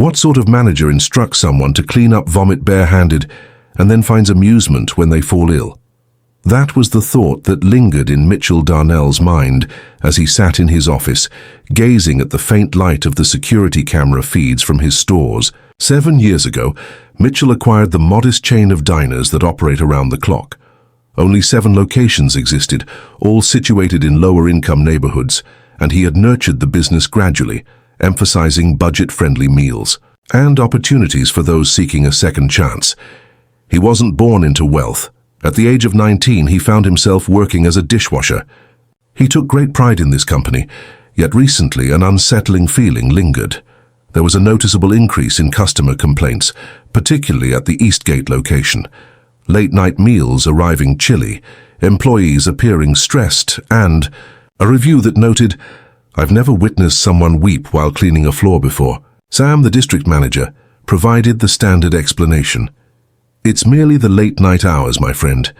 What sort of manager instructs someone to clean up vomit barehanded and then finds amusement when they fall ill? That was the thought that lingered in Mitchell Darnell's mind as he sat in his office, gazing at the faint light of the security camera feeds from his stores. 7 years ago, Mitchell acquired the modest chain of diners that operate around the clock. Only 7 locations existed, all situated in lower-income neighborhoods, and he had nurtured the business gradually, emphasizing budget-friendly meals and opportunities for those seeking a second chance. He wasn't born into wealth. At the age of 19, he found himself working as a dishwasher. He took great pride in this company, yet recently an unsettling feeling lingered. There was a noticeable increase in customer complaints, particularly at the Eastgate location. Late-night meals arriving chilly, employees appearing stressed, and a review that noted, "I've never witnessed someone weep while cleaning a floor before." Sam, the district manager, provided the standard explanation. "It's merely the late-night hours, my friend.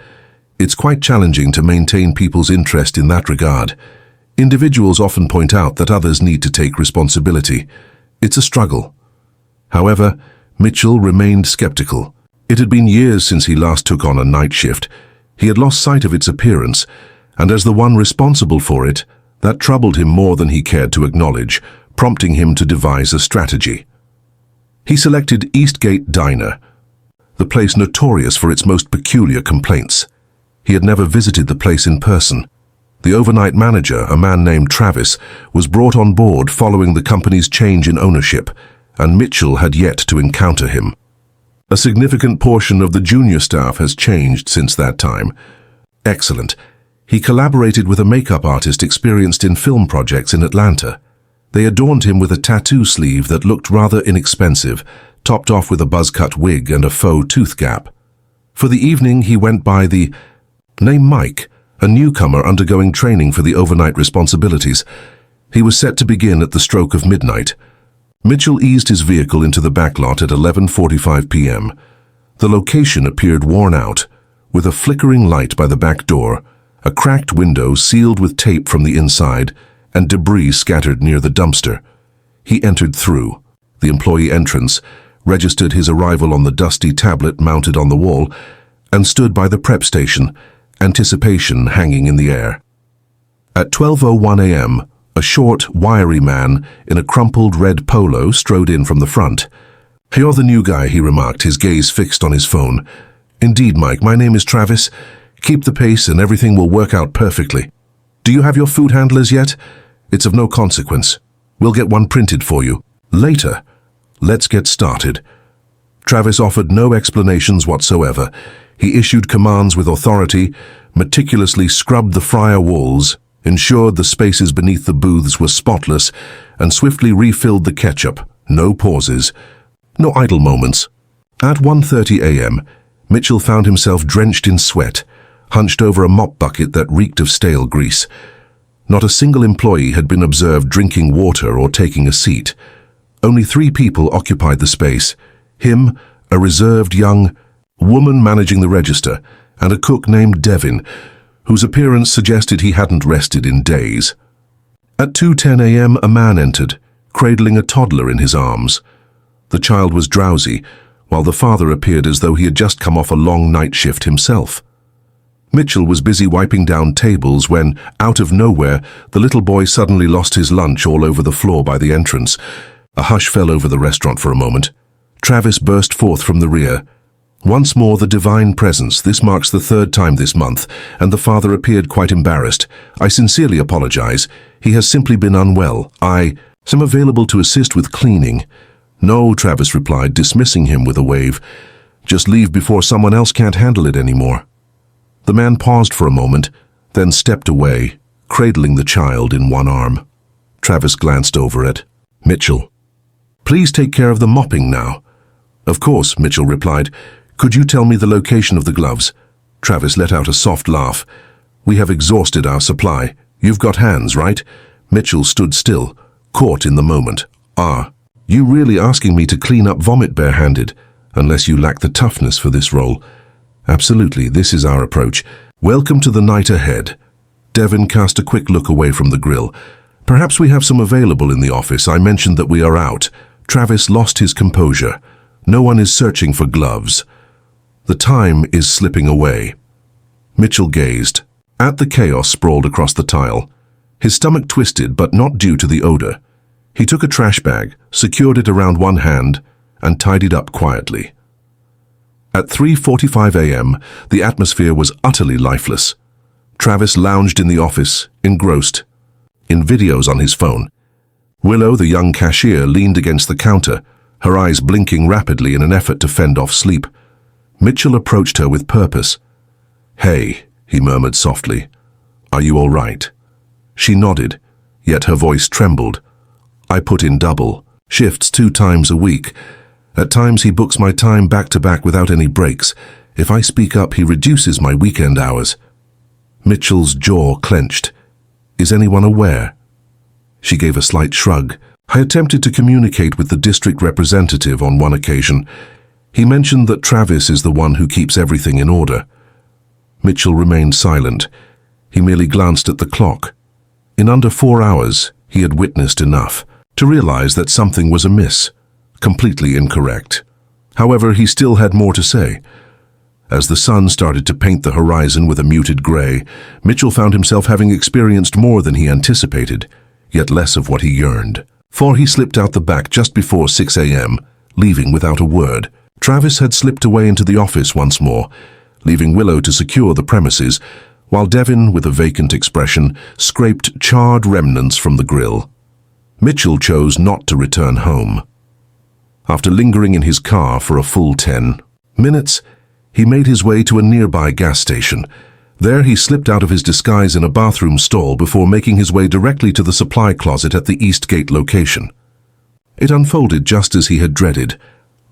It's quite challenging to maintain people's interest in that regard. Individuals often point out that others need to take responsibility. It's a struggle." However, Mitchell remained skeptical. It had been years since he last took on a night shift. He had lost sight of its appearance, and as the one responsible for it, that troubled him more than he cared to acknowledge, prompting him to devise a strategy. He selected Eastgate Diner, the place notorious for its most peculiar complaints. He had never visited the place in person. The overnight manager, a man named Travis, was brought on board following the company's change in ownership, and Mitchell had yet to encounter him. A significant portion of the junior staff has changed since that time. Excellent. He collaborated with a makeup artist experienced in film projects in Atlanta. They adorned him with a tattoo sleeve that looked rather inexpensive, topped off with a buzz-cut wig and a faux tooth gap. For the evening, he went by the name Mike, a newcomer undergoing training for the overnight responsibilities. He was set to begin at the stroke of midnight. Mitchell eased his vehicle into the backlot at 11:45 p.m. The location appeared worn out, with a flickering light by the back door, a cracked window sealed with tape from the inside, and debris scattered near the dumpster. He entered through the employee entrance, registered his arrival on the dusty tablet mounted on the wall, and stood by the prep station, anticipation hanging in the air. At 12:01 a.m., a short, wiry man in a crumpled red polo strode in from the front. "You're the new guy," he remarked, his gaze fixed on his phone. "Indeed, Mike, my name is Travis. Keep the pace and everything will work out perfectly. Do you have your food handlers yet? It's of no consequence. We'll get one printed for you. Later. Let's get started." Travis offered no explanations whatsoever. He issued commands with authority, meticulously scrubbed the fryer walls, ensured the spaces beneath the booths were spotless, and swiftly refilled the ketchup. No pauses. No idle moments. At 1:30 a.m., Mitchell found himself drenched in sweat, hunched over a mop bucket that reeked of stale grease. Not a single employee had been observed drinking water or taking a seat. Only 3 people occupied the space: him, a reserved young woman managing the register, and a cook named Devin, whose appearance suggested he hadn't rested in days. At 2:10 a.m., a man entered, cradling a toddler in his arms. The child was drowsy, while the father appeared as though he had just come off a long night shift himself. Mitchell was busy wiping down tables when, out of nowhere, the little boy suddenly lost his lunch all over the floor by the entrance. A hush fell over the restaurant for a moment. Travis burst forth from the rear. Once more the divine presence. This marks the 3rd time this month, and the father appeared quite embarrassed. "I sincerely apologize. He has simply been unwell. I am available to assist with cleaning." "No," Travis replied, dismissing him with a wave. "Just leave before someone else can't handle it anymore." The man paused for a moment, then stepped away, cradling the child in one arm. Travis glanced over at Mitchell. "Please take care of the mopping now." "Of course," Mitchell replied. "Could you tell me the location of the gloves?" Travis let out a soft laugh. "We have exhausted our supply. You've got hands, right?" Mitchell stood still, caught in the moment. "Ah, you really asking me to clean up vomit barehanded? Unless you lack the toughness for this role." "Absolutely, this is our approach. Welcome to the night ahead." Devin cast a quick look away from the grill. "Perhaps we have some available in the office. I mentioned that we are out." Travis lost his composure. No one is searching for gloves. The time is slipping away. Mitchell gazed at the chaos sprawled across the tile. His stomach twisted, but not due to the odor. He took a trash bag, secured it around one hand, and tidied up quietly. At 3:45 a.m., the atmosphere was utterly lifeless. Travis lounged in the office, engrossed in videos on his phone. Willow, the young cashier, leaned against the counter, her eyes blinking rapidly in an effort to fend off sleep. Mitchell approached her with purpose. "Hey," he murmured softly. "Are you all right?" She nodded, yet her voice trembled. "I put in double shifts 2 times a week. At times he books my time back to back without any breaks. If I speak up, he reduces my weekend hours." Mitchell's jaw clenched. "Is anyone aware?" She gave a slight shrug. "I attempted to communicate with the district representative on one occasion. He mentioned that Travis is the one who keeps everything in order." Mitchell remained silent. He merely glanced at the clock. In under 4 hours, he had witnessed enough to realize that something was amiss, completely incorrect. However, he still had more to say. As the sun started to paint the horizon with a muted gray, Mitchell found himself having experienced more than he anticipated, yet less of what he yearned. For he slipped out the back just before 6 a.m., leaving without a word. Travis had slipped away into the office once more, leaving Willow to secure the premises, while Devin, with a vacant expression, scraped charred remnants from the grill. Mitchell chose not to return home. After lingering in his car for a full 10 minutes, he made his way to a nearby gas station. There he slipped out of his disguise in a bathroom stall before making his way directly to the supply closet at the East Gate location. It unfolded just as he had dreaded.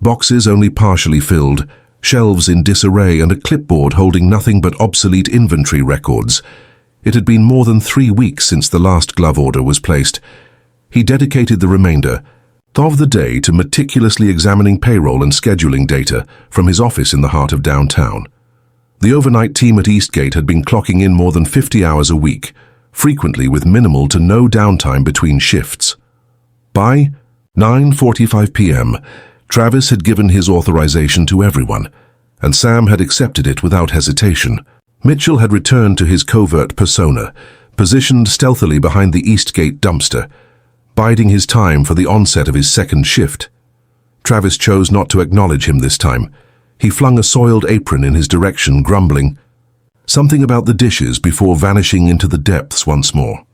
Boxes only partially filled, shelves in disarray, and a clipboard holding nothing but obsolete inventory records. It had been more than 3 weeks since the last glove order was placed. He dedicated the remainder of the day to meticulously examining payroll and scheduling data from his office in the heart of downtown. The overnight team at Eastgate had been clocking in more than 50 hours a week, frequently with minimal to no downtime between shifts. By 9:45 p.m., Travis had given his authorization to everyone, and Sam had accepted it without hesitation. Mitchell had returned to his covert persona, positioned stealthily behind the Eastgate dumpster, biding his time for the onset of his second shift. Travis chose not to acknowledge him this time. He flung a soiled apron in his direction, grumbling something about the dishes before vanishing into the depths once more.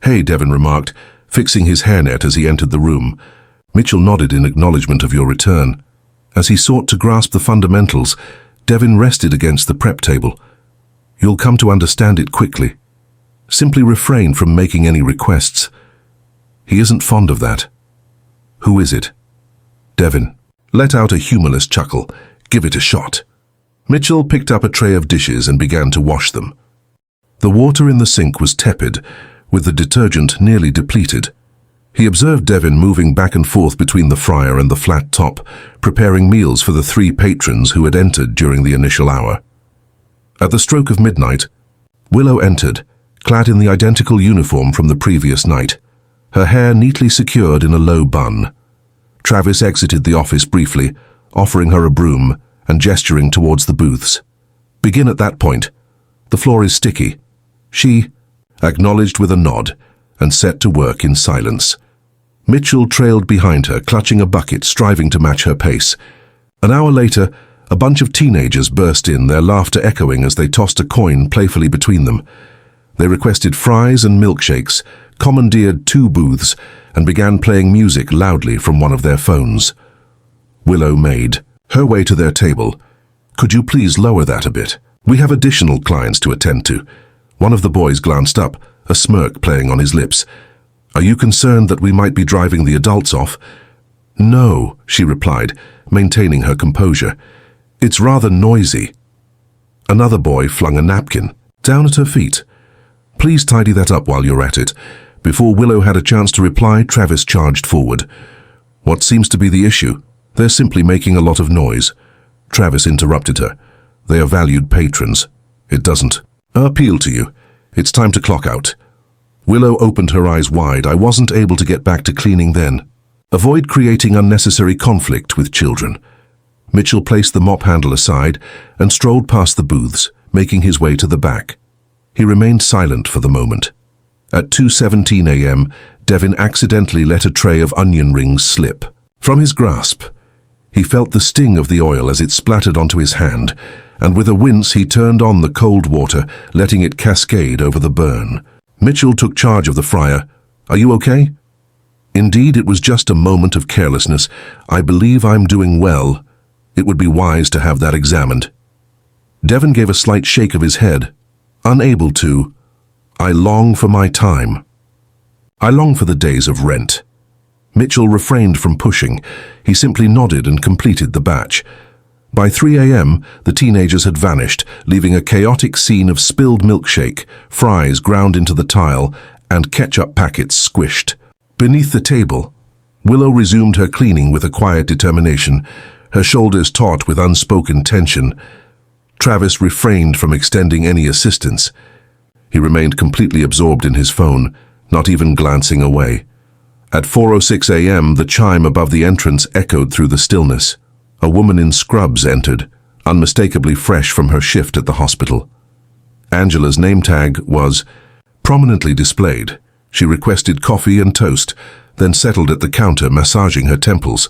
"Hey," Devin remarked, fixing his hairnet as he entered the room. Mitchell nodded in acknowledgement of your return. As he sought to grasp the fundamentals, Devin rested against the prep table. "You'll come to understand it quickly. Simply refrain from making any requests. He isn't fond of that." "Who is it?" Devin let out a humorless chuckle. "Give it a shot." Mitchell picked up a tray of dishes and began to wash them. The water in the sink was tepid, with the detergent nearly depleted. He observed Devin moving back and forth between the fryer and the flat top, preparing meals for the 3 patrons who had entered during the initial hour. At the stroke of midnight, Willow entered, clad in the identical uniform from the previous night, her hair neatly secured in a low bun. Travis exited the office briefly, offering her a broom and gesturing towards the booths. "Begin at that point. The floor is sticky." She acknowledged with a nod and set to work in silence. Mitchell trailed behind her, clutching a bucket, striving to match her pace. An hour later, a bunch of teenagers burst in, their laughter echoing as they tossed a coin playfully between them. They requested fries and milkshakes, commandeered 2 booths, and began playing music loudly from one of their phones. Willow made her way to their table. "Could you please lower that a bit? We have additional clients to attend to." One of the boys glanced up, a smirk playing on his lips. "Are you concerned that we might be driving the adults off?" "No," she replied, maintaining her composure. "It's rather noisy." Another boy flung a napkin down at her feet. "Please tidy that up while you're at it." Before Willow had a chance to reply, Travis charged forward. "What seems to be the issue? They're simply making a lot of noise." Travis interrupted her. "They are valued patrons. It doesn't appeal to you. It's time to clock out." Willow opened her eyes wide. "I wasn't able to get back to cleaning then." Avoid creating unnecessary conflict with children. Mitchell placed the mop handle aside and strolled past the booths, making his way to the back. He remained silent for the moment. At 2:17 a.m., Devin accidentally let a tray of onion rings slip. From his grasp, he felt the sting of the oil as it splattered onto his hand, and with a wince he turned on the cold water, letting it cascade over the burn. Mitchell took charge of the fryer. "Are you okay?" "Indeed, it was just a moment of carelessness. I believe I'm doing well. It would be wise to have that examined." Devin gave a slight shake of his head. "Unable to. I long for my time. I long for the days of rent." Mitchell refrained from pushing. He simply nodded and completed the batch. By 3 a.m., the teenagers had vanished, leaving a chaotic scene of spilled milkshake, fries ground into the tile, and ketchup packets squished. Beneath the table, Willow resumed her cleaning with a quiet determination, her shoulders taut with unspoken tension. Travis refrained from extending any assistance. He remained completely absorbed in his phone, not even glancing away. At 4:06 a.m., the chime above the entrance echoed through the stillness. A woman in scrubs entered, unmistakably fresh from her shift at the hospital. Angela's name tag was prominently displayed. She requested coffee and toast, then settled at the counter, massaging her temples.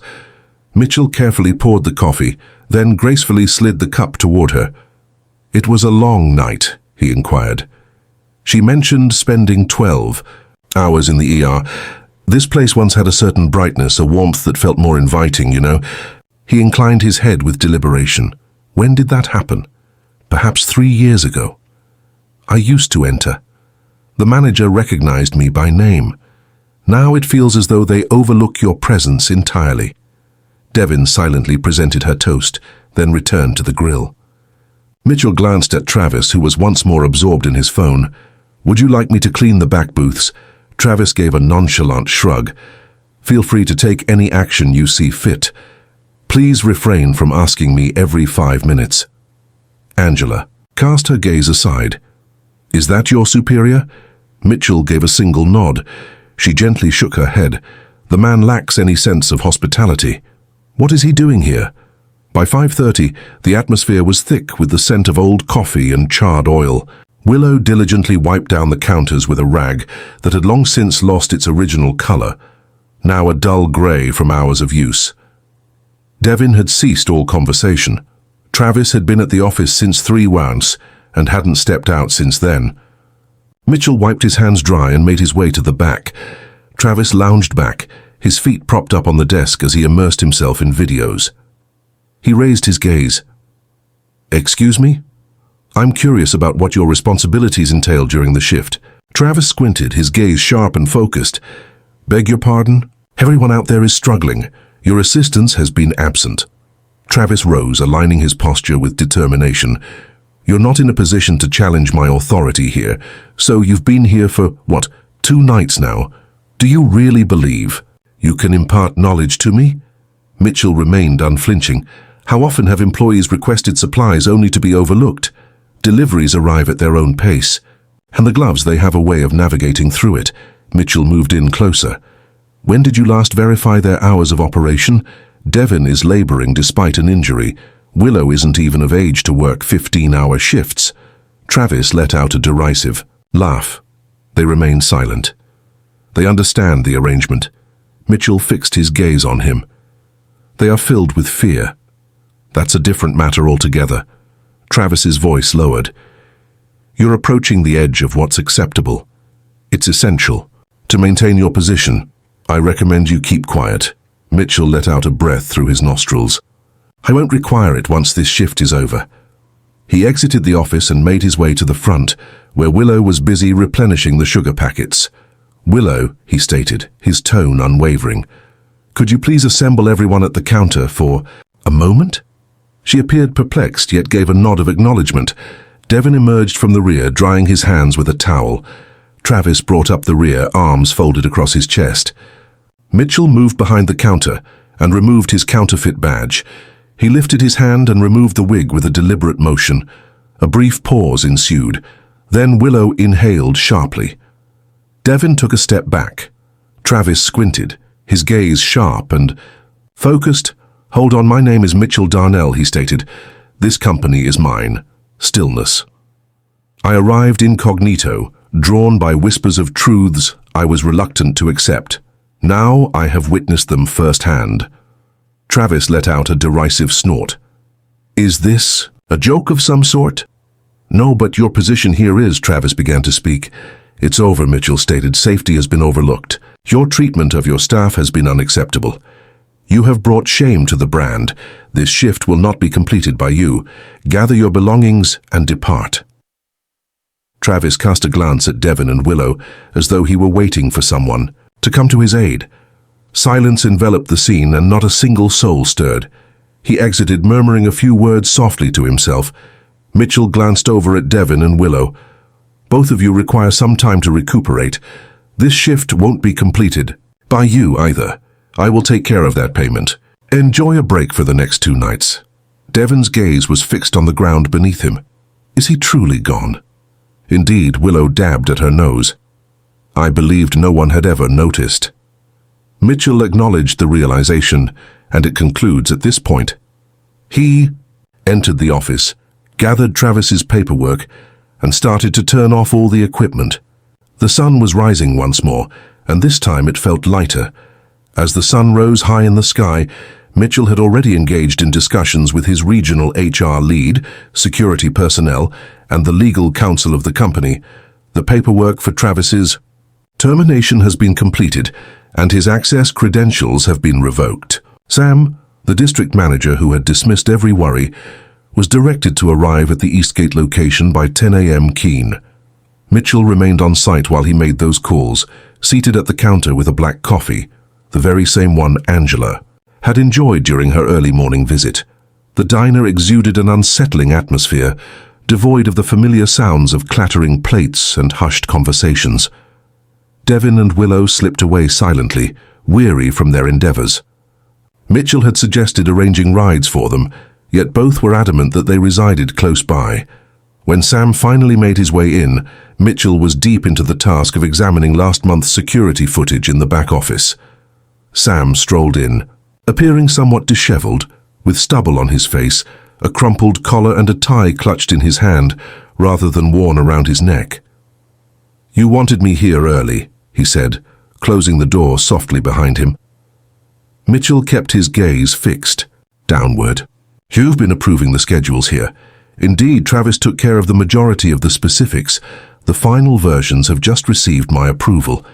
Mitchell carefully poured the coffee, then gracefully slid the cup toward her. "It was a long night," he inquired. She mentioned spending 12 hours in the ER. "This place once had a certain brightness, a warmth that felt more inviting, you know." He inclined his head with deliberation. "When did that happen?" "Perhaps 3 years ago. I used to enter. The manager recognized me by name. Now it feels as though they overlook your presence entirely." Devin silently presented her toast, then returned to the grill. Mitchell glanced at Travis, who was once more absorbed in his phone. "Would you like me to clean the back booths?" Travis gave a nonchalant shrug. "Feel free to take any action you see fit. Please refrain from asking me every 5 minutes." Angela cast her gaze aside. "Is that your superior?" Mitchell gave a single nod. She gently shook her head. "The man lacks any sense of hospitality. What is he doing here?" By 5:30, the atmosphere was thick with the scent of old coffee and charred oil. Willow diligently wiped down the counters with a rag that had long since lost its original color, now a dull gray from hours of use. Devin had ceased all conversation. Travis had been at the office since 3 rounds and hadn't stepped out since then. Mitchell wiped his hands dry and made his way to the back. Travis lounged back, his feet propped up on the desk as he immersed himself in videos. He raised his gaze. "Excuse me? I'm curious about what your responsibilities entail during the shift." Travis squinted, his gaze sharp and focused. "Beg your pardon? Everyone out there is struggling. Your assistance has been absent." Travis rose, aligning his posture with determination. "You're not in a position to challenge my authority here, so you've been here for, 2 nights now. Do you really believe you can impart knowledge to me?" Mitchell remained unflinching. "How often have employees requested supplies only to be overlooked? Deliveries arrive at their own pace, and the gloves, they have a way of navigating through it." Mitchell moved in closer. "When did you last verify their hours of operation? Devin is laboring despite an injury. Willow isn't even of age to work 15-hour shifts." Travis let out a derisive laugh. They remained silent. They understand the arrangement. Mitchell fixed his gaze on him. "They are filled with fear. That's a different matter altogether." Travis's voice lowered. "You're approaching the edge of what's acceptable. It's essential. To maintain your position, I recommend you keep quiet." Mitchell let out a breath through his nostrils. "I won't require it once this shift is over." He exited the office and made his way to the front, where Willow was busy replenishing the sugar packets. "Willow," he stated, his tone unwavering, "could you please assemble everyone at the counter for a moment?" She appeared perplexed, yet gave a nod of acknowledgement. Devin emerged from the rear, drying his hands with a towel. Travis brought up the rear, arms folded across his chest. Mitchell moved behind the counter and removed his counterfeit badge. He lifted his hand and removed the wig with a deliberate motion. A brief pause ensued. Then Willow inhaled sharply. Devin took a step back. Travis squinted, his gaze sharp and focused. "Hold on, my name is Mitchell Darnell," he stated. "This company is mine." Stillness. I arrived incognito, drawn by whispers of truths I was reluctant to accept. Now I have witnessed them firsthand. Travis let out a derisive snort. "Is this a joke of some sort?" "No, but your position here is," Travis began to speak. "It's over," Mitchell stated. "Safety has been overlooked. Your treatment of your staff has been unacceptable. You have brought shame to the brand. This shift will not be completed by you. Gather your belongings and depart." Travis cast a glance at Devon and Willow, as though he were waiting for someone to come to his aid. Silence enveloped the scene, and not a single soul stirred. He exited, murmuring a few words softly to himself. Mitchell glanced over at Devon and Willow. "Both of you require some time to recuperate. This shift won't be completed by you either. I will take care of that payment. Enjoy a break for the next 2 nights." Devon's gaze was fixed on the ground beneath him. Is he truly gone? Indeed, Willow dabbed at her nose. I believed no one had ever noticed. Mitchell acknowledged the realization, and it concludes at this point. He entered the office, gathered Travis's paperwork, and started to turn off all the equipment. The sun was rising once more, and this time it felt lighter. As the sun rose high in the sky, Mitchell had already engaged in discussions with his regional HR lead, security personnel, and the legal counsel of the company. The paperwork for Travis's termination has been completed, and his access credentials have been revoked. Sam, the district manager who had dismissed every worry, was directed to arrive at the Eastgate location by 10 a.m. keen. Mitchell remained on site while he made those calls, seated at the counter with a black coffee, the very same one Angela had enjoyed during her early morning visit. The diner exuded an unsettling atmosphere, devoid of the familiar sounds of clattering plates and hushed conversations. Devon and Willow slipped away silently, weary from their endeavors. Mitchell had suggested arranging rides for them, yet both were adamant that they resided close by. When Sam finally made his way in, Mitchell was deep into the task of examining last month's security footage in the back office. Sam strolled in, appearing somewhat disheveled, with stubble on his face, a crumpled collar and a tie clutched in his hand, rather than worn around his neck. "You wanted me here early," he said, closing the door softly behind him. Mitchell kept his gaze fixed, downward. "You've been approving the schedules here. Indeed, Travis took care of the majority of the specifics. The final versions have just received my approval.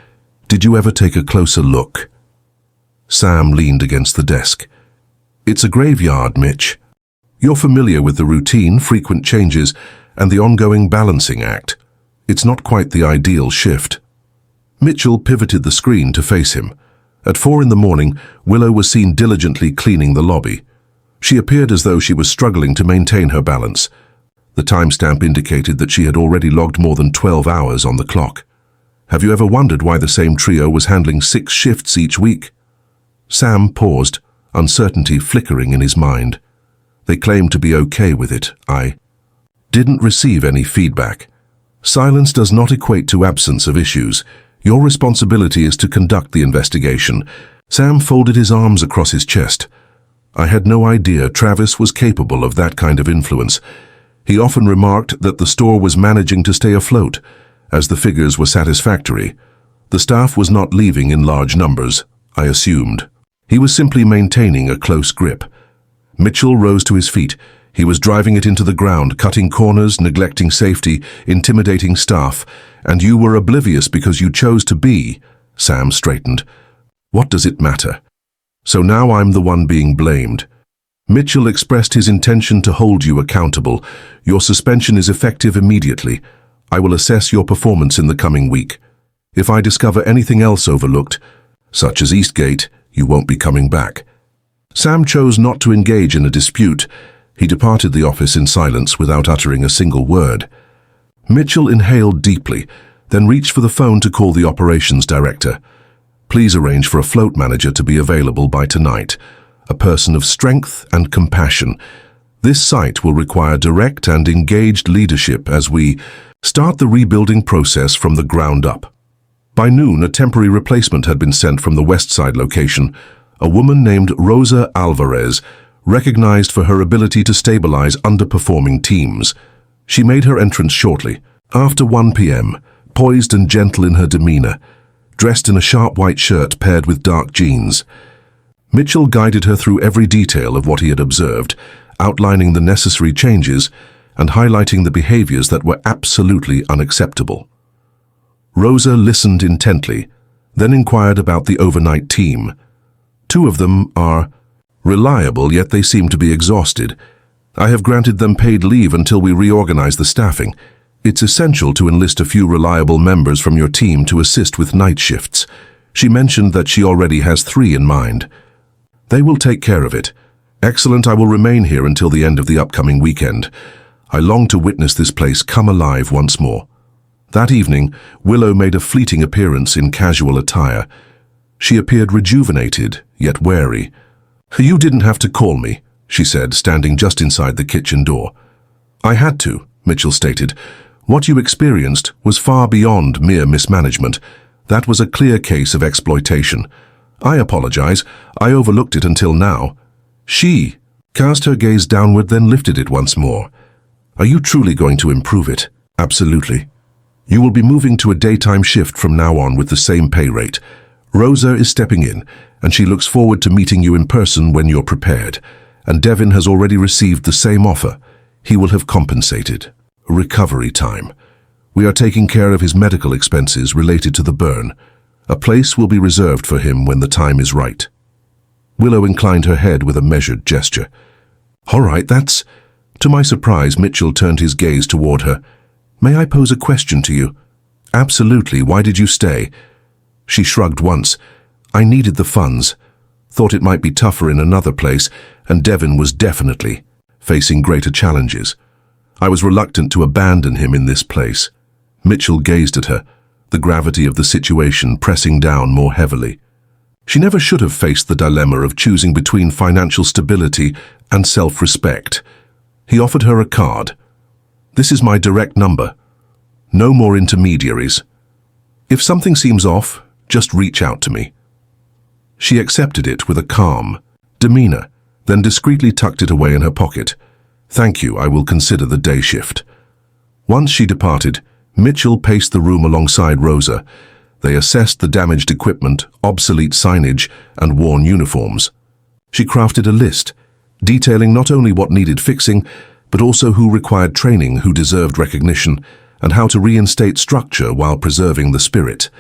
Did you ever take a closer look?" Sam leaned against the desk. "It's a graveyard, Mitch. You're familiar with the routine, frequent changes, and the ongoing balancing act. It's not quite the ideal shift." Mitchell pivoted the screen to face him. At 4 in the morning, Willow was seen diligently cleaning the lobby. She appeared as though she was struggling to maintain her balance. The timestamp indicated that she had already logged more than 12 hours on the clock. "Have you ever wondered why the same trio was handling 6 shifts each week?" Sam paused, uncertainty flickering in his mind. "They claimed to be okay with it. I didn't receive any feedback. Silence does not equate to absence of issues. Your responsibility is to conduct the investigation." Sam folded his arms across his chest. "I had no idea Travis was capable of that kind of influence. He often remarked that the store was managing to stay afloat, as the figures were satisfactory. The staff was not leaving in large numbers, I assumed. He was simply maintaining a close grip." Mitchell rose to his feet. He was driving it into the ground, cutting corners, neglecting safety, intimidating staff. "And you were oblivious because you chose to be." Sam straightened. "What does it matter? So now I'm the one being blamed." Mitchell expressed his intention to hold you accountable. "Your suspension is effective immediately. I will assess your performance in the coming week. If I discover anything else overlooked, such as Eastgate, you won't be coming back." Sam chose not to engage in a dispute. He departed the office in silence without uttering a single word. Mitchell inhaled deeply, then reached for the phone to call the operations director. "Please arrange for a float manager to be available by tonight. A person of strength and compassion. This site will require direct and engaged leadership as we start the rebuilding process from the ground up." By noon, a temporary replacement had been sent from the West Side location, a woman named Rosa Alvarez, recognized for her ability to stabilize underperforming teams. She made her entrance shortly, after 1 p.m., poised and gentle in her demeanor, dressed in a sharp white shirt paired with dark jeans. Mitchell guided her through every detail of what he had observed, outlining the necessary changes and highlighting the behaviors that were absolutely unacceptable. Rosa listened intently, then inquired about the overnight team. 2 of them are reliable, yet they seem to be exhausted. I have granted them paid leave until we reorganize the staffing. It's essential to enlist a few reliable members from your team to assist with night shifts. She mentioned that she already has 3 in mind. They will take care of it. Excellent, I will remain here until the end of the upcoming weekend. I long to witness this place come alive once more. That evening, Willow made a fleeting appearance in casual attire. She appeared rejuvenated, yet wary. You didn't have to call me, she said, standing just inside the kitchen door. I had to, Mitchell stated. What you experienced was far beyond mere mismanagement. That was a clear case of exploitation. I apologize. I overlooked it until now. She cast her gaze downward, then lifted it once more. Are you truly going to improve it? Absolutely. You will be moving to a daytime shift from now on with the same pay rate. Rosa is stepping in, and she looks forward to meeting you in person when you're prepared. And Devin has already received the same offer. He will have compensated. Recovery time. We are taking care of his medical expenses related to the burn. A place will be reserved for him when the time is right. Willow inclined her head with a measured gesture. All right, that's... To my surprise, Mitchell turned his gaze toward her. May I pose a question to you? Absolutely. Why did you stay? She shrugged once. I needed the funds. Thought it might be tougher in another place, and Devin was definitely facing greater challenges. I was reluctant to abandon him in this place. Mitchell gazed at her, the gravity of the situation pressing down more heavily. She never should have faced the dilemma of choosing between financial stability and self-respect. He offered her a card. This is my direct number. No more intermediaries. If something seems off, just reach out to me. She accepted it with a calm demeanor, then discreetly tucked it away in her pocket. Thank you, I will consider the day shift. Once she departed, Mitchell paced the room alongside Rosa. They assessed the damaged equipment, obsolete signage, and worn uniforms. She crafted a list, detailing not only what needed fixing, but also who required training, who deserved recognition, and how to reinstate structure while preserving the spirit.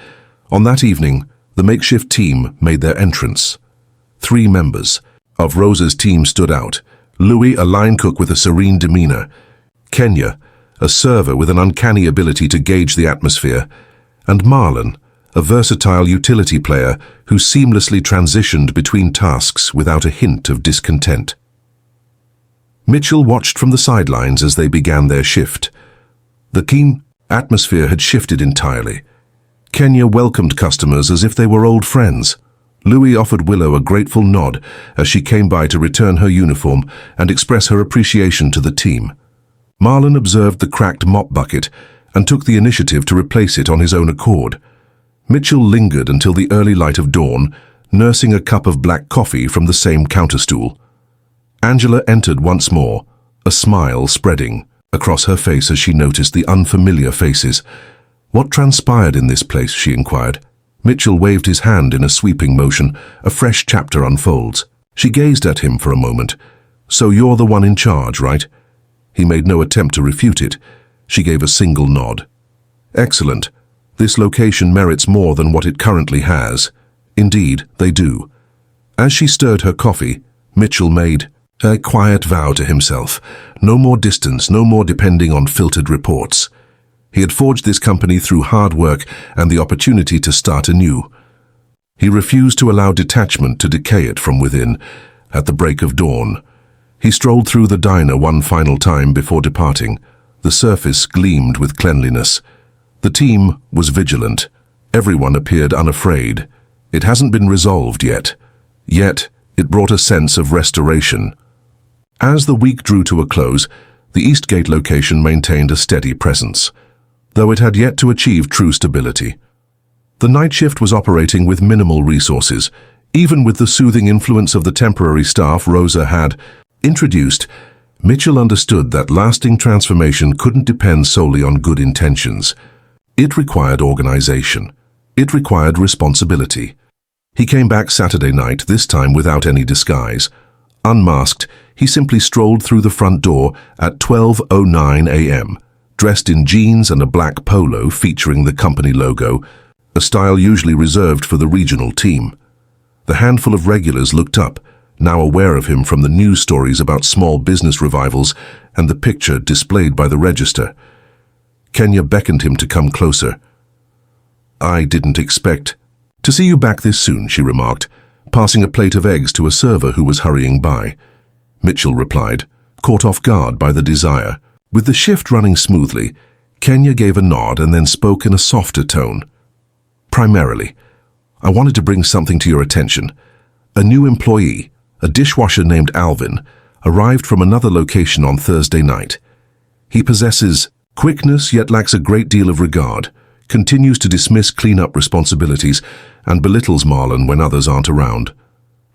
On that evening, the makeshift team made their entrance. 3 members of Rosa's team stood out. Louis, a line cook with a serene demeanor. Kenya, a server with an uncanny ability to gauge the atmosphere. And Marlon, a versatile utility player who seamlessly transitioned between tasks without a hint of discontent. Mitchell watched from the sidelines as they began their shift. The keen atmosphere had shifted entirely. Kenya welcomed customers as if they were old friends. Louis offered Willow a grateful nod as she came by to return her uniform and express her appreciation to the team. Marlon observed the cracked mop bucket and took the initiative to replace it on his own accord. Mitchell lingered until the early light of dawn, nursing a cup of black coffee from the same counterstool. Angela entered once more, a smile spreading across her face as she noticed the unfamiliar faces. What transpired in this place, she inquired. Mitchell waved his hand in a sweeping motion. A fresh chapter unfolds. She gazed at him for a moment. So you're the one in charge, right? He made no attempt to refute it. She gave a single nod. Excellent. This location merits more than what it currently has. Indeed, they do. As she stirred her coffee, Mitchell made a quiet vow to himself. No more distance, no more depending on filtered reports. He had forged this company through hard work and the opportunity to start anew. He refused to allow detachment to decay it from within. At the break of dawn, he strolled through the diner one final time before departing. The surface gleamed with cleanliness. The team was vigilant. Everyone appeared unafraid. It hasn't been resolved yet. Yet, it brought a sense of restoration. As the week drew to a close, the Eastgate location maintained a steady presence, though it had yet to achieve true stability. The night shift was operating with minimal resources. Even with the soothing influence of the temporary staff Rosa had introduced, Mitchell understood that lasting transformation couldn't depend solely on good intentions. It required organization. It required responsibility. He came back Saturday night, this time without any disguise. Unmasked, he simply strolled through the front door at 12:09 a.m., dressed in jeans and a black polo featuring the company logo, a style usually reserved for the regional team. The handful of regulars looked up, now aware of him from the news stories about small business revivals and the picture displayed by the register. Kenya beckoned him to come closer. "I didn't expect to see you back this soon," she remarked, passing a plate of eggs to a server who was hurrying by. Mitchell replied, caught off guard by the desire. With the shift running smoothly, Kenya gave a nod and then spoke in a softer tone. "Primarily, I wanted to bring something to your attention. A new employee, a dishwasher named Alvin, arrived from another location on Thursday night. He possesses quickness yet lacks a great deal of regard, continues to dismiss clean-up responsibilities, and belittles Marlon when others aren't around."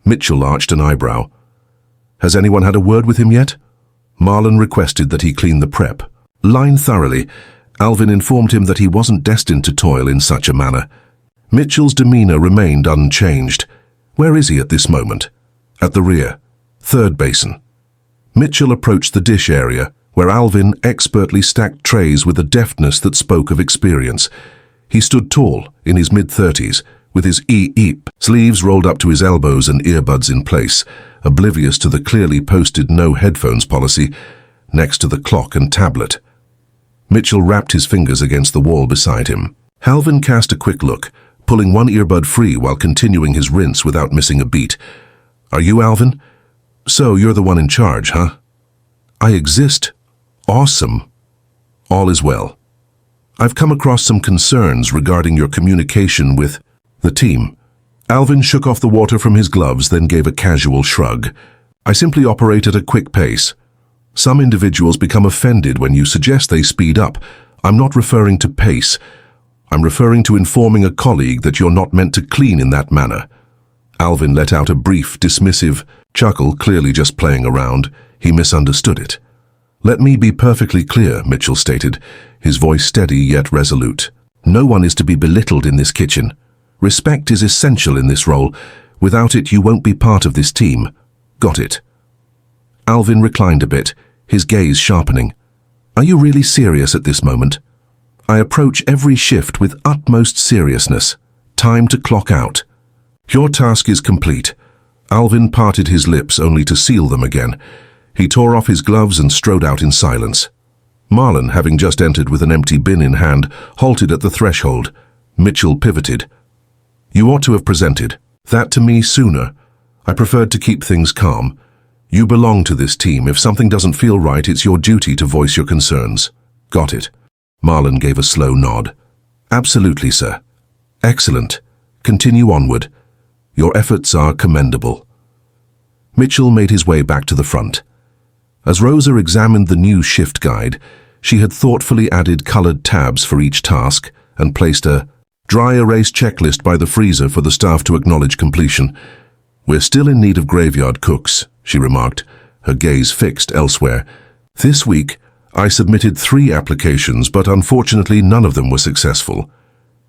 Mitchell arched an eyebrow. "Has anyone had a word with him yet?" Marlon requested that he clean the prep. Lined thoroughly, Alvin informed him that he wasn't destined to toil in such a manner. Mitchell's demeanor remained unchanged. "Where is he at this moment?" "At the rear, third basin." Mitchell approached the dish area, where Alvin expertly stacked trays with a deftness that spoke of experience. He stood tall, in his mid-30s, with his E-eep sleeves rolled up to his elbows and earbuds in place, oblivious to the clearly posted no headphones policy next to the clock and tablet. Mitchell wrapped his fingers against the wall beside him. Alvin cast a quick look, pulling one earbud free while continuing his rinse without missing a beat. "Are you Alvin? So you're the one in charge, huh?" "I exist." "Awesome. All is well. I've come across some concerns regarding your communication with the team." Alvin shook off the water from his gloves, then gave a casual shrug. "I simply operate at a quick pace. Some individuals become offended when you suggest they speed up. I'm not referring to pace. I'm referring to informing a colleague that you're not meant to clean in that manner." Alvin let out a brief, dismissive chuckle, clearly just playing around. He misunderstood it. "Let me be perfectly clear," Mitchell stated, his voice steady yet resolute. "No one is to be belittled in this kitchen. Respect is essential in this role. Without it, you won't be part of this team. Got it?" Alvin reclined a bit, his gaze sharpening. "Are you really serious at this moment?" "I approach every shift with utmost seriousness. Time to clock out." "Your task is complete." Alvin parted his lips only to seal them again. He tore off his gloves and strode out in silence. Marlon, having just entered with an empty bin in hand, halted at the threshold. Mitchell pivoted. "You ought to have presented that to me sooner. I preferred to keep things calm. You belong to this team. If something doesn't feel right, it's your duty to voice your concerns." "Got it." Marlon gave a slow nod. "Absolutely, sir." "Excellent. Continue onward. Your efforts are commendable." Mitchell made his way back to the front. As Rosa examined the new shift guide, she had thoughtfully added colored tabs for each task and placed a dry erase checklist by the freezer for the staff to acknowledge completion. "We're still in need of graveyard cooks," she remarked, her gaze fixed elsewhere. "This week, I submitted 3 applications, but unfortunately none of them were successful."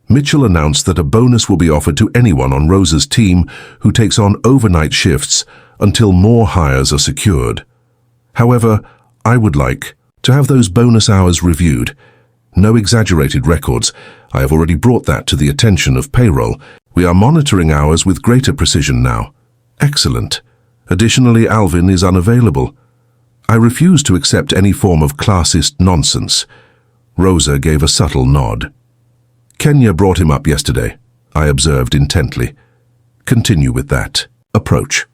Mitchell announced that a bonus will be offered to anyone on Rosa's team who takes on overnight shifts until more hires are secured. "However, I would like to have those bonus hours reviewed. No exaggerated records. I have already brought that to the attention of payroll. We are monitoring hours with greater precision now." "Excellent. Additionally, Alvin is unavailable." "I refuse to accept any form of classist nonsense." Rosa gave a subtle nod. "Kenya brought him up yesterday," I observed intently. "Continue with that approach."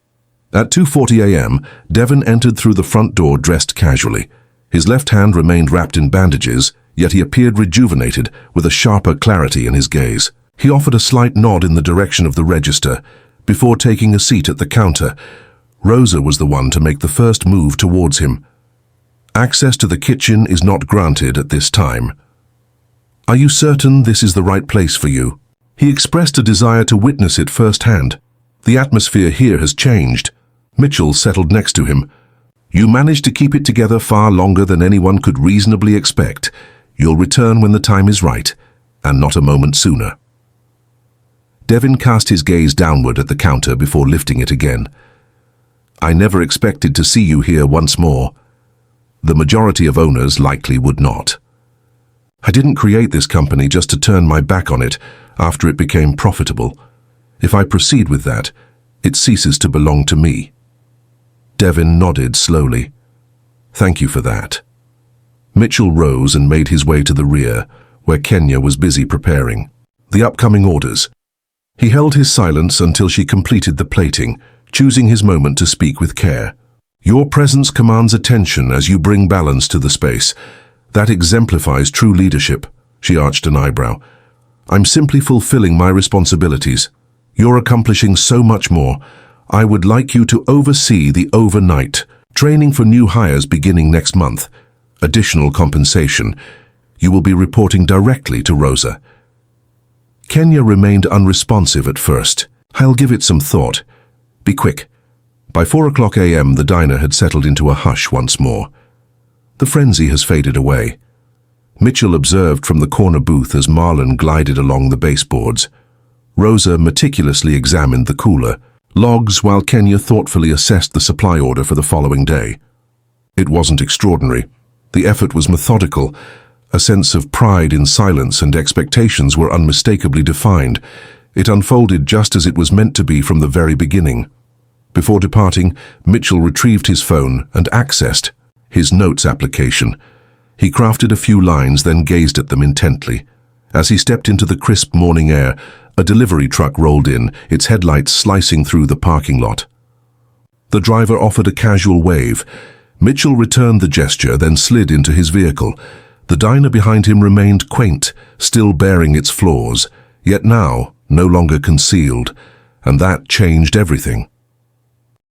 At 2:40 a.m., Devon entered through the front door dressed casually. His left hand remained wrapped in bandages, yet he appeared rejuvenated, with a sharper clarity in his gaze. He offered a slight nod in the direction of the register, before taking a seat at the counter. Rosa was the one to make the first move towards him. "Access to the kitchen is not granted at this time." "Are you certain this is the right place for you?" He expressed a desire to witness it firsthand. The atmosphere here has changed. Mitchell settled next to him. You managed to keep it together far longer than anyone could reasonably expect. You'll return when the time is right, and not a moment sooner. Devin cast his gaze downward at the counter before lifting it again. I never expected to see you here once more. The majority of owners likely would not. I didn't create this company just to turn my back on it after it became profitable. If I proceed with that, it ceases to belong to me. Devin nodded slowly. Thank you for that. Mitchell rose and made his way to the rear, where Kenya was busy preparing the upcoming orders. He held his silence until she completed the plating, choosing his moment to speak with care. Your presence commands attention as you bring balance to the space. That exemplifies true leadership. She arched an eyebrow. I'm simply fulfilling my responsibilities. You're accomplishing so much more. I would like you to oversee the overnight training for new hires beginning next month. Additional compensation. You will be reporting directly to Rosa. Kenya remained unresponsive at first. I'll give it some thought. Be quick. By 4:00 a.m. the diner had settled into a hush once more. The frenzy has faded away. Mitchell observed from the corner booth as Marlon glided along the baseboards. Rosa meticulously examined the cooler, logs, while Kenya thoughtfully assessed the supply order for the following day. It wasn't extraordinary. The effort was methodical. A sense of pride in silence and expectations were unmistakably defined. It unfolded just as it was meant to be from the very beginning. Before departing, Mitchell retrieved his phone and accessed his notes application. He crafted a few lines, then gazed at them intently. As he stepped into the crisp morning air, a delivery truck rolled in, its headlights slicing through the parking lot. The driver offered a casual wave. Mitchell returned the gesture, then slid into his vehicle. The diner behind him remained quaint, still bearing its flaws, yet now no longer concealed, and that changed everything.